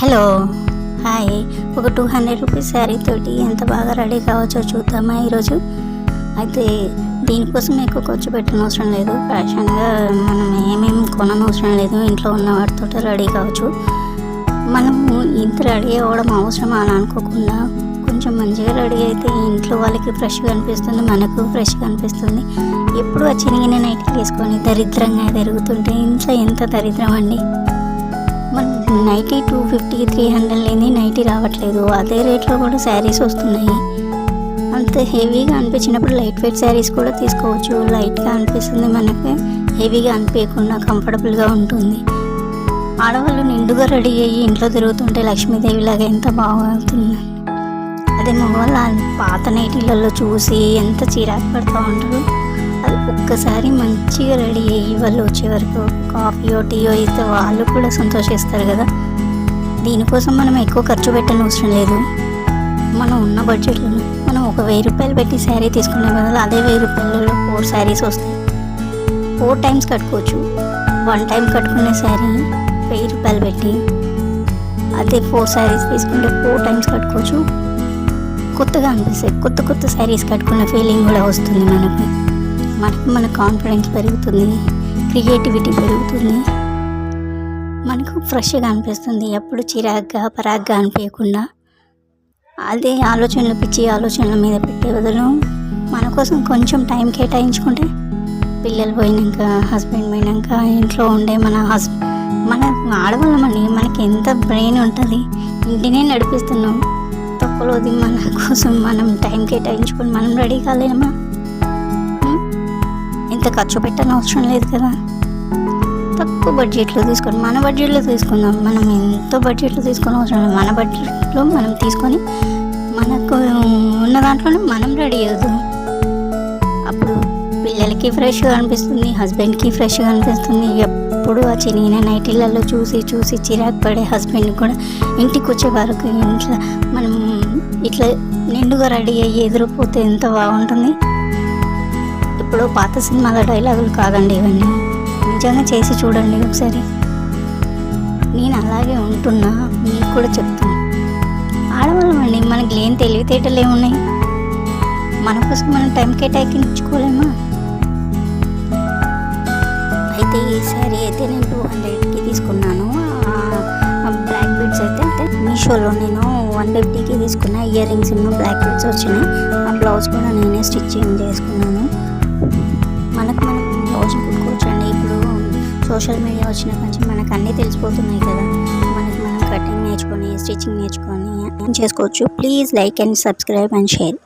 Hello hi. ఒక 200 rupees sari తోటి ఎంత బాగా రెడీ కావచ్చో చూద్దామా ఈరోజు. అయితే దీనికోసం ఎక్కువ ఖర్చు పెట్టనవసరం లేదు. ఫ్యాషన్గా మనం ఏమేమి కొననవసరం లేదు. ఇంట్లో ఉన్న వాటితో రెడీ కావచ్చు. మనము ఇంత రెడీ అవ్వడం అవసరం అని అనుకోకుండా కొంచెం మంచిగా రెడీ అయితే ఇంట్లో వాళ్ళకి ఫ్రెష్గా అనిపిస్తుంది, మనకు ఫ్రెష్గా అనిపిస్తుంది. ఎప్పుడు ఆ చినిగిన నైట్ వేసుకొని దరిద్రంగా తిరుగుతుంటే ఇంట్లో ఎంత దరిద్రం అండి. మన నైటీ 250 300 లేని నైటీ రావట్లేదు. అదే రేట్లో కూడా శారీస్ వస్తున్నాయి. అంత హెవీగా అనిపించినప్పుడు లైట్ వెయిట్ శారీస్ కూడా తీసుకోవచ్చు. లైట్గా అనిపిస్తుంది, మనకి హెవీగా అనిపించకుండా కంఫర్టబుల్గా ఉంటుంది. ఆడవాళ్ళు నిండుగా రెడీ అయ్యి ఇంట్లో తిరుగుతుంటే లక్ష్మీదేవిలాగా ఎంత బాగుంటుంది. అదే మగవాళ్ళు పాత నైటీలలో చూసి ఎంత చిరాకు పడుతూ ఉంటారు. అది ఒక్కసారి మంచిగా రెడీ అయ్యి వాళ్ళు వచ్చే వరకు కాఫీయో టీయో ఇస్తే వాళ్ళు కూడా సంతోషిస్తారు కదా. దీనికోసం మనం ఎక్కువ ఖర్చు పెట్టనవసరం లేదు. మనం ఉన్న బడ్జెట్లో మనం ఒక 1000 రూపాయలు పెట్టి శారీ తీసుకునే బదులు అదే 1000 రూపాయలలో 4 శారీస్ వస్తాయి. 4 టైమ్స్ కట్టుకోవచ్చు. 1 టైం కట్టుకునే శారీ 1000 రూపాయలు పెట్టి అదే 4 శారీస్ తీసుకుంటే 4 టైమ్స్ కట్టుకోవచ్చు. కొత్తగా అనిపిస్తాయి. కొత్త శారీస్ కట్టుకున్న ఫీలింగ్ కూడా వస్తుంది. మన కాన్ఫిడెన్స్ పెరుగుతుంది, క్రియేటివిటీ పెరుగుతుంది, మనకు ఫ్రెష్గా అనిపిస్తుంది. ఎప్పుడు చిరాగ్గా పరాగ్గా అనిపించకుండా అదే పిచ్చి ఆలోచనల మీద పెట్టే బదులు మన కోసం కొంచెం టైం కేటాయించుకుంటే పిల్లలు పోయినాక, హస్బెండ్ పోయినాక ఇంట్లో ఉండే మన ఆడవాళ్ళమని మనకి ఎంత బ్రెయిన్ ఉంటుంది. ఇంటినే నడిపిస్తున్నాం. తక్కువది మన కోసం మనం టైం కేటాయించుకొని మనం రెడీ కాలేమా? ఇంత ఖర్చు పెట్టని అవసరం లేదు కదా. తక్కువ బడ్జెట్లో తీసుకొని మన బడ్జెట్లో తీసుకుందాం. మనం ఎంతో బడ్జెట్లో తీసుకొని అవసరం లేదు. మన బడ్జెట్లో మనం తీసుకొని మనకు ఉన్న దాంట్లోనే మనం రెడీ అవుతాం. అప్పుడు పిల్లలకి ఫ్రెష్గా అనిపిస్తుంది, హస్బెండ్కి ఫ్రెష్గా అనిపిస్తుంది. ఎప్పుడు ఆ చిన్న నైటీలలో చూసి చిరాకు పడే హస్బెండ్ కూడా ఇంటికి వచ్చే వరకు ఇంట్లో మనం ఇట్లా నిండుగా రెడీ అయ్యి ఎదురుపోతే ఎంత బాగుంటుంది. ఇప్పుడు పాత సినిమాల డైలాగులు కాదండి ఇవన్నీ. నిజంగా చేసి చూడండి ఒకసారి. నేను అలాగే ఉంటున్నా, మీకు కూడా చెప్తాను. ఆడవాళ్ళమండి, మనకి లేని తెలివితేటలు ఏమున్నాయి? మన కోసం మనం టైం కేటాయించుకోలేమా? అయితే ఈ శారీ అయితే నేను 200కి తీసుకున్నాను. బ్లాక్ బీడ్స్ అయితే మీషోలో నేను 150కి తీసుకున్నా. ఇయర్ రింగ్స్ బ్లాక్ బీడ్స్ వచ్చినాయి. ఆ బ్లౌజ్ కూడా నేనే స్టిచ్చింగ్ చేసుకున్నాను. మనం బ్లౌజ్ కుట్టుకోవచ్చు అండి. ఇప్పుడు సోషల్ మీడియా వచ్చిన కొంచెం మనకు అన్నీ తెలిసిపోతున్నాయి కదా. మనం కటింగ్ నేర్చుకొని, స్టిచ్చింగ్ నేర్చుకొని చేసుకోవచ్చు. Please like and subscribe and share.